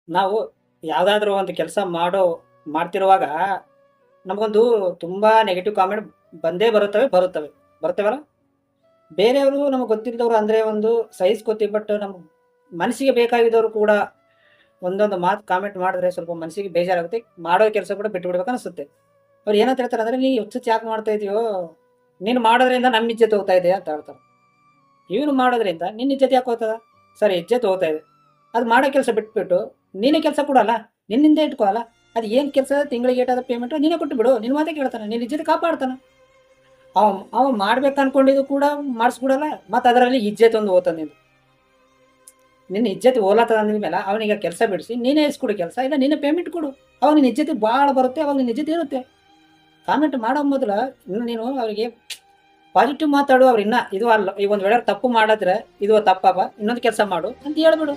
ನಾವು ಯಾವುದಾದ್ರೂ ಒಂದು ಕೆಲಸ ಮಾಡ್ತಿರುವಾಗ ನಮಗೊಂದು ತುಂಬಾ ನೆಗೆಟಿವ್ ಕಾಮೆಂಟ್ ಬಂದೇ ಬರುತ್ತವಲ್ಲ. ಬೇರೆಯವರು ನಮಗೆ ಗೊತ್ತಿಲ್ಲದವ್ರು ಅಂದ್ರೆ ಒಂದು ಸಹಿಸ್ಕೋತೀವಿ. ಬಟ್ ನಮ್ಮ ಮನಸ್ಸಿಗೆ ಬೇಕಾಗಿದ್ದವರು ಕೂಡ ಒಂದೊಂದು ಮಾತು ಕಾಮೆಂಟ್ ಮಾಡಿದ್ರೆ ಸ್ವಲ್ಪ ಮನಸ್ಸಿಗೆ ಬೇಜಾರಾಗುತ್ತೆ. ಮಾಡೋ ಕೆಲಸ ಕೂಡ ಬಿಟ್ಟು ಬಿಡ್ಬೇಕು ಅನಿಸುತ್ತೆ. ಅವ್ರು ಏನಂತ ಹೇಳ್ತಾರೆ ಅಂದ್ರೆ, ನೀ ಹುಚ್ಚುಚ್ಚು ಯಾಕೆ ಮಾಡ್ತಾ ಇದೀಯೋ, ನೀನು ಮಾಡೋದ್ರಿಂದ ನಮ್ಮ ಇಜ್ಜತ್ ಹೋಗ್ತಾ ಇದೆ ಅಂತ ಹೇಳ್ತಾರೆ. ಇವನು ಮಾಡೋದ್ರಿಂದ ನಿನ್ನ ಇಜ್ಜತ್ ಯಾಕೆ ಹೋಗ್ತದ? ಸರಿ, ಇಜ್ಜತ್ ಹೋಗ್ತಾ ಇದೆ, ಅದು ಮಾಡೋ ಕೆಲಸ ಬಿಟ್ಬಿಟ್ಟು ನೀನೇ ಕೆಲಸ ಕೊಡಲ್ಲ, ನಿನ್ನಿಂದ ಇಟ್ಕೋಲ್ಲ. ಅದು ಏನು ಕೆಲಸ, ತಿಂಗಳಿಗೆ ಏಟಾದ ಪೇಮೆಂಟ್ ನೀನೇ ಕೊಟ್ಟು ಬಿಡು, ನಿನ್ನ ಮಾತೇ ಕೇಳ್ತಾನೆ, ನಿನ್ನ ಇಜ್ಜತ್ ಕಾಪಾಡ್ತಾನೆ. ಅವ ಮಾಡ್ಬೇಕು ಅನ್ಕೊಂಡಿದ್ದು ಕೂಡ ಮಾಡಿಸ್ಬಿಡಲ್ಲ, ಮತ್ತು ಅದರಲ್ಲಿ ಇಜ್ಜತ್ ಒಂದು ಹೋಗ್ತಾನೆ. ನಿನ್ನ ಇಜ್ಜತ್ ಓಲಾತದ ಅಂದ್ಮೇಲೆ ಅವನಿಗೆ ಕೆಲಸ ಬಿಡಿಸಿ ನೀನೇ ಇಸ್ಕೊಡು ಕೆಲಸ, ಇಲ್ಲ ನೀನೇ ಪೇಮೆಂಟ್ ಕೊಡು. ಅವಾಗ ನಿನ್ನ ಇಜ್ಜತೆ ಭಾಳ ಬರುತ್ತೆ, ಅವಾಗ ನಿನ್ನ ಇಜ್ಜತೆ ಇರುತ್ತೆ. ಕಾಮೆಂಟ್ ಮಾಡೋ ಮೊದಲು ನೀನು ಅವರಿಗೆ ಪಾಸಿಟಿವ್ ಮಾತಾಡು. ಅವ್ರು ಇದು ಅಲ್ಲ, ಈಗ ಒಂದು ವೇಳೆ ತಪ್ಪು ಮಾಡಿದ್ರೆ ಇದು ತಪ್ಪಪ್ಪ, ಇನ್ನೊಂದು ಕೆಲಸ ಮಾಡು ಅಂತ ಹೇಳ್ಬಿಡು.